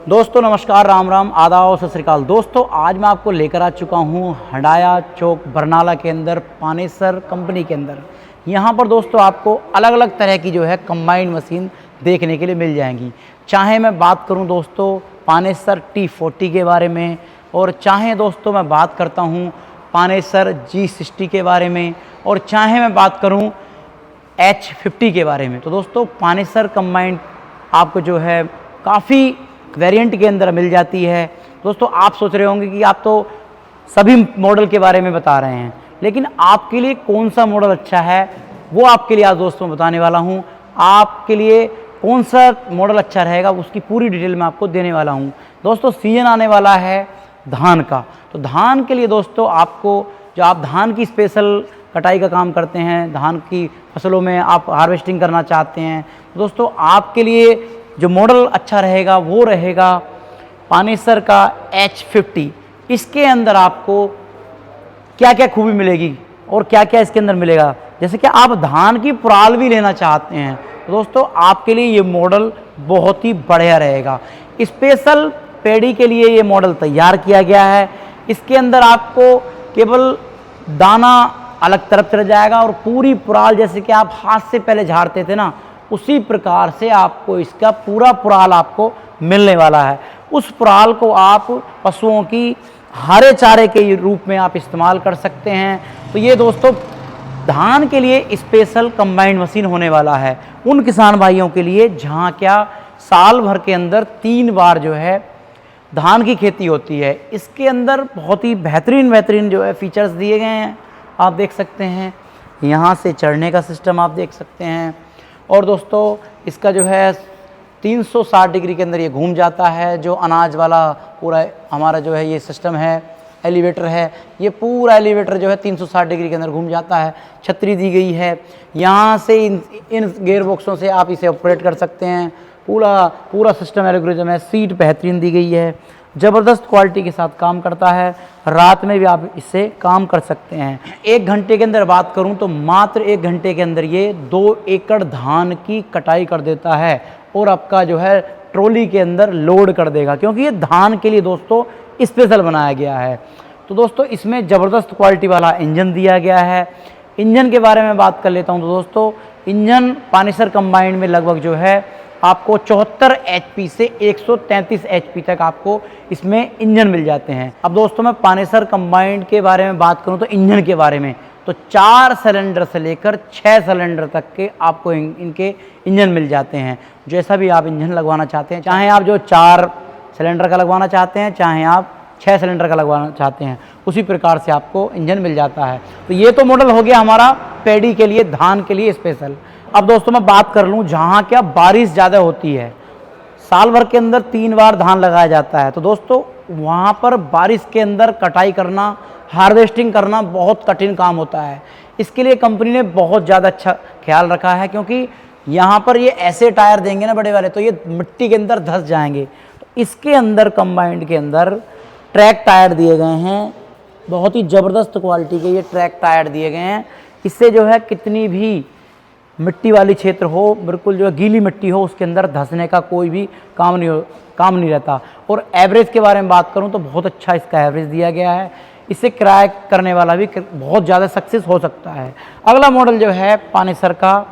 दोस्तों नमस्कार, राम राम, आदाब, सत श्री अकाल। दोस्तों आज मैं आपको लेकर आ चुका हूँ हंडाया चौक बरनाला के अंदर पानेसर कंपनी के अंदर। यहाँ पर दोस्तों आपको अलग अलग तरह की जो है कंबाइंड मशीन देखने के लिए मिल जाएंगी। चाहे मैं बात करूँ दोस्तों पानेसर T40 के बारे में, और चाहे दोस्तों मैं बात करता हूँ पानेसर G60 के बारे में, और चाहे मैं बात करूँ H50 के बारे में। तो दोस्तों पानेसर कंबाइंड आपको जो है काफ़ी वेरिएंट के अंदर मिल जाती है। दोस्तों आप सोच रहे होंगे कि आप तो सभी मॉडल के बारे में बता रहे हैं, लेकिन आपके लिए कौन सा मॉडल अच्छा है वो आपके लिए आज दोस्तों बताने वाला हूं। आपके लिए कौन सा मॉडल अच्छा रहेगा उसकी पूरी डिटेल मैं आपको देने वाला हूं। दोस्तों सीजन आने वाला है धान का, तो धान के लिए दोस्तों आपको जो आप धान की स्पेशल कटाई का काम करते हैं, धान की फसलों में आप हार्वेस्टिंग करना चाहते हैं, तो दोस्तों आपके लिए जो मॉडल अच्छा रहेगा वो रहेगा पानेसर का H50। इसके अंदर आपको क्या क्या खूबी मिलेगी और क्या क्या इसके अंदर मिलेगा, जैसे कि आप धान की पराल भी लेना चाहते हैं तो दोस्तों आपके लिए ये मॉडल बहुत ही बढ़िया रहेगा। स्पेशल पैडी के लिए ये मॉडल तैयार किया गया है। इसके अंदर आपको केवल दाना अलग तरफ चला जाएगा और पूरी पराल जैसे कि आप हाथ से पहले झाड़ते थे ना, उसी प्रकार से आपको इसका पूरा पराल आपको मिलने वाला है। उस पराल को आप पशुओं की हरे चारे के रूप में आप इस्तेमाल कर सकते हैं। तो ये दोस्तों धान के लिए स्पेशल कंबाइंड मशीन होने वाला है उन किसान भाइयों के लिए जहाँ क्या साल भर के अंदर 3 बार जो है धान की खेती होती है। इसके अंदर बहुत ही बेहतरीन जो है फीचर्स दिए गए हैं, आप देख सकते हैं। यहाँ से चढ़ने का सिस्टम आप देख सकते हैं, और दोस्तों इसका जो है 360 डिग्री के अंदर ये घूम जाता है। जो अनाज वाला पूरा हमारा जो है ये सिस्टम है, एलिवेटर है, ये पूरा एलिवेटर जो है 360 डिग्री के अंदर घूम जाता है। छतरी दी गई है, यहाँ से इन गेयर बॉक्सों से आप इसे ऑपरेट कर सकते हैं। पूरा सिस्टम एल्गोरिथम है। सीट बेहतरीन दी गई है, ज़बरदस्त क्वालिटी के साथ काम करता है। रात में भी आप इससे काम कर सकते हैं। 1 घंटे के अंदर बात करूं तो मात्र 1 घंटे के अंदर ये 2 एकड़ धान की कटाई कर देता है और आपका जो है ट्रॉली के अंदर लोड कर देगा, क्योंकि ये धान के लिए दोस्तों स्पेशल बनाया गया है। तो दोस्तों इसमें ज़बरदस्त क्वालिटी वाला इंजन दिया गया है। इंजन के बारे में बात कर लेता हूँ तो दोस्तों इंजन पानेसर कंबाइंड में लगभग जो है आपको 74 HP से 133 HP तक आपको इसमें इंजन मिल जाते हैं। अब दोस्तों मैं पानेसर कंबाइंड के बारे में बात करूं तो इंजन के बारे में, तो 4 सिलेंडर से लेकर 6 सिलेंडर तक के आपको इनके इंजन मिल जाते हैं। जैसा भी आप इंजन लगवाना चाहते हैं, चाहे आप जो 4 सिलेंडर का लगवाना चाहते हैं, चाहे आप 6 सिलेंडर का लगवाना चाहते हैं, उसी प्रकार से आपको इंजन मिल जाता है। तो ये तो मॉडल हो गया हमारा पैडी के लिए, धान के लिए स्पेशल। अब दोस्तों मैं बात कर लूँ जहाँ क्या बारिश ज़्यादा होती है, साल भर के अंदर 3 बार धान लगाया जाता है, तो दोस्तों वहाँ पर बारिश के अंदर कटाई करना, हार्वेस्टिंग करना बहुत कठिन काम होता है। इसके लिए कंपनी ने बहुत ज़्यादा अच्छा ख्याल रखा है, क्योंकि यहाँ पर ये ऐसे टायर देंगे ना बड़े वाले, तो ये मिट्टी के अंदर धंस जाएंगे। तो इसके अंदर कंबाइंड के अंदर ट्रैक टायर दिए गए हैं, बहुत ही ज़बरदस्त क्वालिटी के ये ट्रैक टायर दिए गए हैं। इससे जो है कितनी भी मिट्टी वाली क्षेत्र हो, बिल्कुल जो है गीली मिट्टी हो, उसके अंदर धंसने का कोई भी काम नहीं रहता। और एवरेज के बारे में बात करूं तो बहुत अच्छा इसका एवरेज दिया गया है। इससे क्रैक करने वाला भी बहुत ज़्यादा सक्सेस हो सकता है। अगला मॉडल जो है पानेसर का,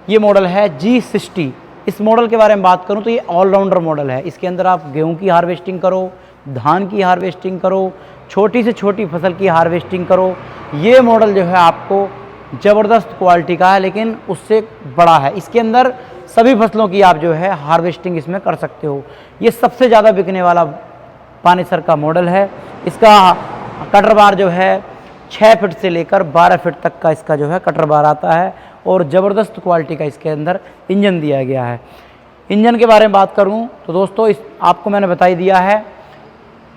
ये मॉडल है G60। इस मॉडल के बारे में बात करूँ तो ये ऑलराउंडर मॉडल है। इसके अंदर आप गेहूँ की हार्वेस्टिंग करो, धान की हार्वेस्टिंग करो, छोटी से छोटी फसल की हार्वेस्टिंग करो। ये मॉडल जो है आपको ज़बरदस्त क्वालिटी का है, लेकिन उससे बड़ा है। इसके अंदर सभी फसलों की आप जो है हार्वेस्टिंग इसमें कर सकते हो। ये सबसे ज़्यादा बिकने वाला पानेसर का मॉडल है। इसका कटर बार जो है 6 फीट से लेकर 12 फीट तक का इसका जो है कटर बार आता है, और ज़बरदस्त क्वालिटी का इसके अंदर इंजन दिया गया है। इंजन के बारे में बात करूँ तो दोस्तों आपको मैंने बता ही दिया है,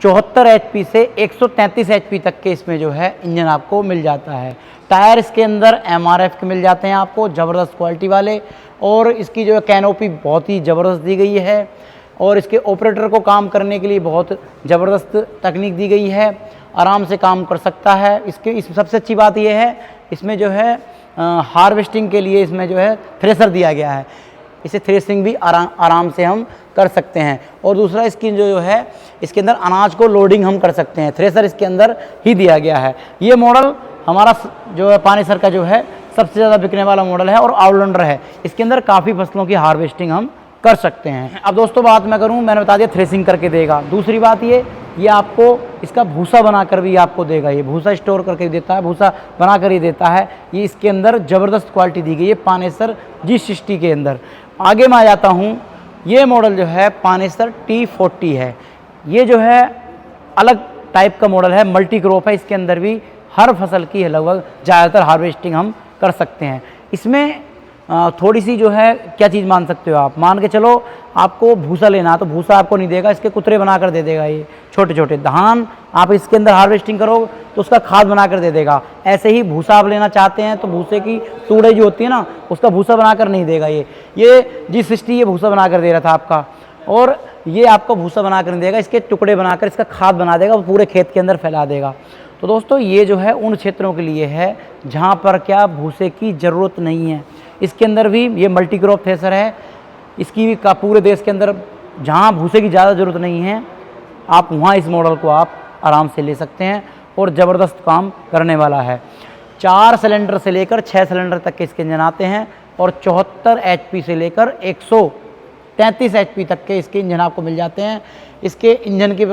74 HP से 133 HP तक के इसमें जो है इंजन आपको मिल जाता है। टायर इसके अंदर MRF के मिल जाते हैं आपको, ज़बरदस्त क्वालिटी वाले, और इसकी जो है कैनोपी बहुत ही ज़बरदस्त दी गई है, और इसके ऑपरेटर को काम करने के लिए बहुत ज़बरदस्त तकनीक दी गई है, आराम से काम कर सकता है। इस सबसे अच्छी बात यह है इसमें जो है हार्वेस्टिंग के लिए इसमें जो है थ्रेशर दिया गया है। इसे थ्रेसिंग भी आराम से हम कर सकते हैं। और दूसरा इसकी जो है इसके अंदर अनाज को लोडिंग हम कर सकते हैं, थ्रेसर इसके अंदर ही दिया गया है। ये मॉडल हमारा जो है पानेसर का जो है सबसे ज़्यादा बिकने वाला मॉडल है और ऑलराउंडर है। इसके अंदर काफ़ी फसलों की हार्वेस्टिंग हम कर सकते हैं। अब दोस्तों बात मैं करूं, मैंने बता दिया थ्रेसिंग करके देगा। दूसरी बात ये आपको इसका भूसा बनाकर भी आपको देगा, ये भूसा स्टोर करके भी देता है, भूसा बनाकर ही देता है। ये इसके अंदर ज़बरदस्त क्वालिटी दी गई है पानेसर G60 के अंदर। आगे मैं आ जाता हूँ, ये मॉडल जो है पानेसर T40 है। ये जो है अलग टाइप का मॉडल है, मल्टी क्रॉप है। इसके अंदर भी हर फसल की लगभग ज़्यादातर हार्वेस्टिंग हम कर सकते हैं। इसमें थोड़ी सी जो है क्या चीज़ मान सकते हो आप, मान के चलो आपको भूसा लेना तो भूसा आपको नहीं देगा, इसके कुतरे बनाकर दे देगा। ये छोटे छोटे धान आप इसके अंदर हार्वेस्टिंग करो तो उसका खाद बनाकर दे देगा। ऐसे ही भूसा आप लेना चाहते हैं तो भूसे की तूड़े जो होती है ना, उसका भूसा बनाकर नहीं देगा। ये G60 ये भूसा बनाकर दे रहा था आपका, और ये आपको भूसा बनाकर नहीं देगा, इसके टुकड़े बनाकर इसका खाद बना देगा, वो पूरे खेत के अंदर फैला देगा। तो दोस्तों ये जो है उन क्षेत्रों के लिए है जहाँ पर क्या भूसे की ज़रूरत नहीं है। इसके अंदर भी ये मल्टी क्रॉप थ्रेसर है, इसकी भी का पूरे देश के अंदर जहाँ भूसे की ज़्यादा ज़रूरत नहीं है, आप वहाँ इस मॉडल को आप आराम से ले सकते हैं और ज़बरदस्त काम करने वाला है। 4 सिलेंडर से लेकर 6 सिलेंडर तक के इसके इंजन आते हैं और 74 HP से लेकर 133 HP तक के इसके इंजन आपको मिल जाते हैं। इसके इंजन के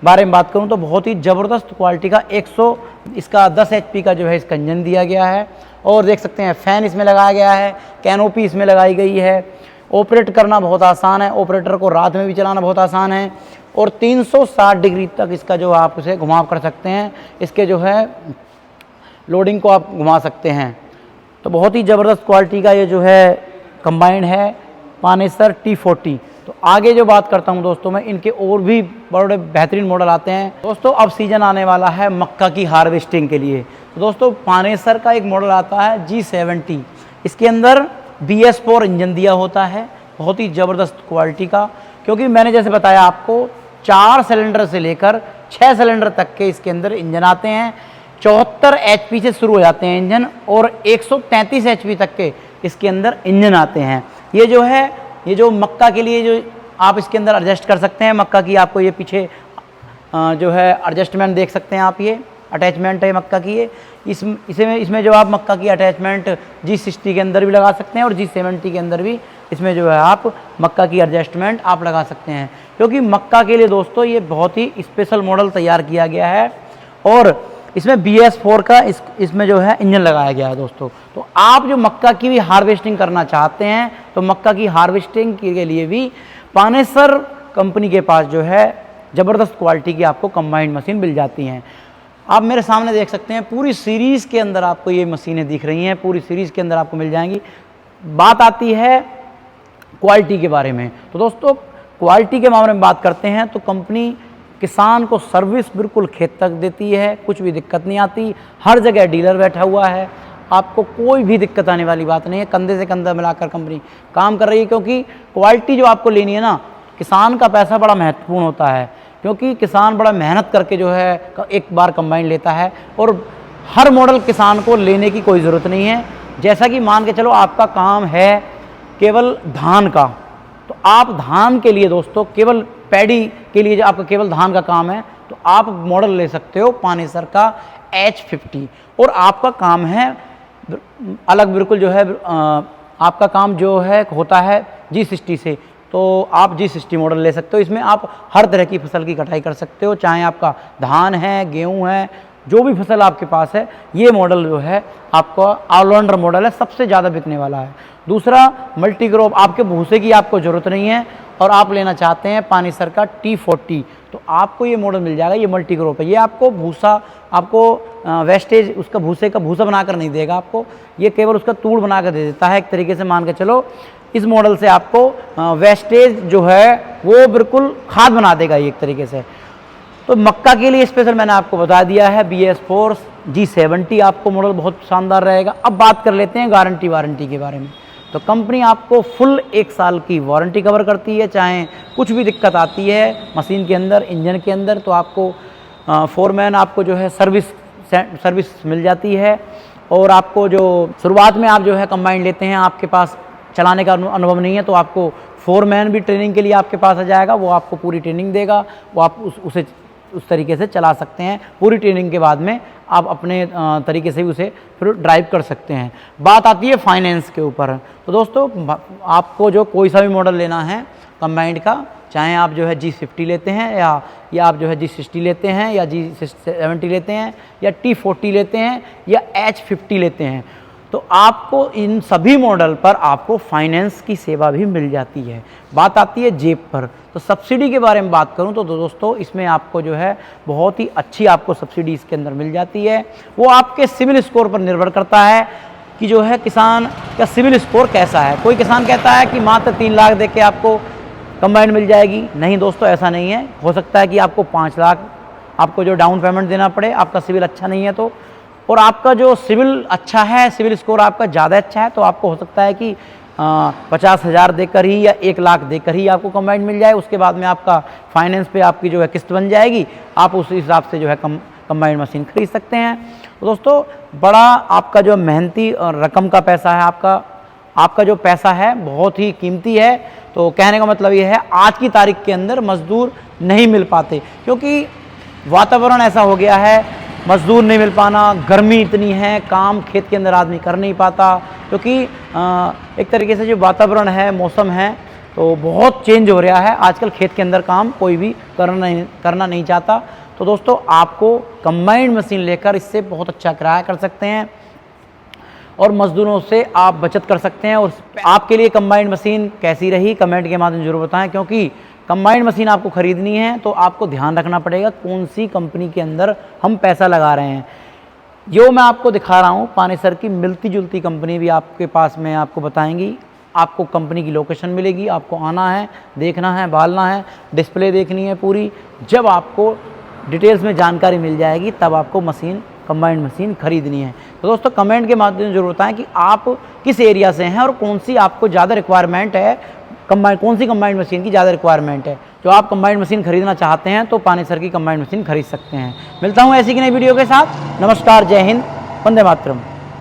बारे में बात करूं तो बहुत ही ज़बरदस्त क्वालिटी का 110 HP का जो है इसका इंजन दिया गया है। और देख सकते हैं फ़ैन इसमें लगाया गया है, कैनोपी इसमें लगाई गई है। ऑपरेट करना बहुत आसान है, ऑपरेटर को रात में भी चलाना बहुत आसान है। और 360 डिग्री तक इसका जो आप उसे घुमाव कर सकते हैं, इसके जो है लोडिंग को आप घुमा सकते हैं। तो बहुत ही ज़बरदस्त क्वालिटी का ये जो है कंबाइंड है पानेसर T40। तो आगे जो बात करता हूं दोस्तों मैं, इनके और भी बड़े बेहतरीन मॉडल आते हैं। दोस्तों अब सीज़न आने वाला है मक्का की हार्वेस्टिंग के लिए। तो दोस्तों पानेसर का एक मॉडल आता है G70, इसके अंदर BS4 इंजन दिया होता है, बहुत ही ज़बरदस्त क्वालिटी का। क्योंकि मैंने जैसे बताया आपको 4 सिलेंडर से लेकर 6 सिलेंडर तक के इसके अंदर इंजन आते हैं। 74 HP से शुरू हो जाते हैं इंजन और 133 HP तक के इसके अंदर इंजन आते हैं। ये जो मक्का के लिए जो आप इसके अंदर एडजस्ट कर सकते हैं, मक्का की आपको ये पीछे जो है एडजस्टमेंट देख सकते हैं आप, ये अटैचमेंट है मक्का की। ये इसमें जो आप मक्का की अटैचमेंट G60 के अंदर भी लगा सकते हैं और G70 के अंदर भी इसमें जो है आप मक्का की एडजस्टमेंट आप लगा सकते हैं। क्योंकि मक्का के लिए दोस्तों ये बहुत ही स्पेशल मॉडल तैयार किया गया है और इसमें BS4 का इसमें जो है इंजन लगाया गया है दोस्तों। तो आप जो मक्का की भी हार्वेस्टिंग करना चाहते हैं तो मक्का की हार्वेस्टिंग के लिए भी पानेसर कंपनी के पास जो है ज़बरदस्त क्वालिटी की आपको कंबाइंड मशीन मिल जाती हैं। आप मेरे सामने देख सकते हैं पूरी सीरीज़ के अंदर आपको ये मशीनें दिख रही हैं, पूरी सीरीज़ के अंदर आपको मिल जाएंगी। बात आती है क्वालिटी के बारे में। तो दोस्तों क्वालिटी के मामले में बात करते हैं तो कंपनी किसान को सर्विस बिल्कुल खेत तक देती है, कुछ भी दिक्कत नहीं आती। हर जगह डीलर बैठा हुआ है, आपको कोई भी दिक्कत आने वाली बात नहीं है। कंधे से कंधा मिलाकर कंपनी काम कर रही है। क्योंकि क्वालिटी जो आपको लेनी है ना, किसान का पैसा बड़ा महत्वपूर्ण होता है। क्योंकि किसान बड़ा मेहनत करके जो है एक बार कंबाइन लेता है और हर मॉडल किसान को लेने की कोई ज़रूरत नहीं है। जैसा कि मान के चलो आपका काम है केवल धान का, तो आप धान के लिए दोस्तों केवल पैडी के लिए जो आपका केवल धान का काम है तो आप मॉडल ले सकते हो पानेसर का H50। और आपका काम है अलग बिल्कुल जो है आपका काम जो है होता है G60 से, तो आप G60 मॉडल ले सकते हो। इसमें आप हर तरह की फसल की कटाई कर सकते हो, चाहे आपका धान है, गेहूँ है, जो भी फसल आपके पास है। ये मॉडल जो है आपका ऑलराउंडर मॉडल है, सबसे ज़्यादा बिकने वाला है। दूसरा मल्टी क्रॉप, आपके भूसे की आपको ज़रूरत नहीं है और आप लेना चाहते हैं पानेसर का T40, तो आपको ये मॉडल मिल जाएगा। ये मल्टी क्रॉप है, ये आपको भूसा आपको वेस्टेज उसका भूसे का भूसा बनाकर नहीं देगा आपको, ये केवल उसका तूड़ बनाकर दे देता है। एक तरीके से मान के चलो इस मॉडल से आपको वेस्टेज जो है वो बिल्कुल खाद बना देगा ये एक तरीके से। तो मक्का के लिए स्पेशल मैंने आपको बता दिया है BS4 G70 आपको मॉडल बहुत शानदार रहेगा। अब बात कर लेते हैं गारंटी वारंटी के बारे में। तो कंपनी आपको फुल 1 साल की वारंटी कवर करती है। चाहे कुछ भी दिक्कत आती है मशीन के अंदर, इंजन के अंदर, तो आपको फोरमैन आपको जो है सर्विस मिल जाती है। और आपको जो शुरुआत में आप जो है कंबाइन लेते हैं, आपके पास चलाने का अनुभव नहीं है, तो आपको फोरमैन भी ट्रेनिंग के लिए आपके पास आ जाएगा, वो आपको पूरी ट्रेनिंग देगा, वो आप उसे उस तरीके से चला सकते हैं। पूरी ट्रेनिंग के बाद में आप अपने तरीके से भी उसे फिर ड्राइव कर सकते हैं। बात आती है फाइनेंस के ऊपर। तो दोस्तों आपको जो कोई सा भी मॉडल लेना है कंबाइंड का, चाहे आप जो है G50 लेते हैं या आप जो है G60 लेते हैं या G70 लेते हैं या T40 लेते हैं या H50 लेते हैं, तो आपको इन सभी मॉडल पर आपको फाइनेंस की सेवा भी मिल जाती है। बात आती है जेब पर, तो सब्सिडी के बारे में बात करूं तो दोस्तों इसमें आपको जो है बहुत ही अच्छी आपको सब्सिडी इसके अंदर मिल जाती है। वो आपके सिविल स्कोर पर निर्भर करता है कि जो है किसान का सिविल स्कोर कैसा है। कोई किसान कहता है कि मात्र 3 लाख दे के आपको कंबाइंड मिल जाएगी। नहीं दोस्तों, ऐसा नहीं है। हो सकता है कि आपको 5 लाख आपको जो डाउन पेमेंट देना पड़े, आपका सिविल अच्छा नहीं है तो, और आपका जो सिविल अच्छा है, सिविल स्कोर आपका ज़्यादा अच्छा है, तो आपको हो सकता है कि 50,000 देकर ही या 1 लाख देकर ही आपको कंबाइंड मिल जाए। उसके बाद में आपका फाइनेंस पे आपकी जो है किस्त बन जाएगी, आप उस हिसाब से जो है कंबाइंड मशीन खरीद सकते हैं। तो दोस्तों बड़ा आपका जो मेहनती रकम का पैसा है, आपका जो पैसा है बहुत ही कीमती है। तो कहने का मतलब ये है आज की तारीख के अंदर मजदूर नहीं मिल पाते, क्योंकि वातावरण ऐसा हो गया है, मजदूर नहीं मिल पाना, गर्मी इतनी है, काम खेत के अंदर आदमी कर नहीं पाता, क्योंकि एक तरीके से जो वातावरण है, मौसम है, तो बहुत चेंज हो रहा है। आजकल खेत के अंदर काम कोई भी करना नहीं चाहता। तो दोस्तों आपको कंबाइंड मशीन लेकर इससे बहुत अच्छा किराया कर सकते हैं और मजदूरों से आप बचत कर सकते हैं। और आपके लिए कंबाइंड मशीन कैसी रही कमेंट के माध्यम से जरूर बताएं, क्योंकि कंबाइंड मशीन आपको ख़रीदनी है तो आपको ध्यान रखना पड़ेगा कौन सी कंपनी के अंदर हम पैसा लगा रहे हैं। जो मैं आपको दिखा रहा हूँ पानेसर की मिलती जुलती कंपनी भी आपके पास में आपको बताएंगी। आपको कंपनी की लोकेशन मिलेगी, आपको आना है, देखना है, बालना है, डिस्प्ले देखनी है पूरी। जब आपको डिटेल्स में जानकारी मिल जाएगी तब आपको कंबाइंड मशीन खरीदनी है। तो दोस्तों कमेंट के माध्यम से जरूर बताएं कि आप किस एरिया से हैं और कौन सी आपको ज़्यादा रिक्वायरमेंट है, कौन सी कंबाइंड मशीन की ज़्यादा रिक्वायरमेंट है। जो आप कंबाइंड मशीन खरीदना चाहते हैं तो पानेसर की कंबाइंड मशीन खरीद सकते हैं। मिलता हूँ ऐसी की नई वीडियो के साथ। नमस्कार, जय हिंद, वंदे मातरम।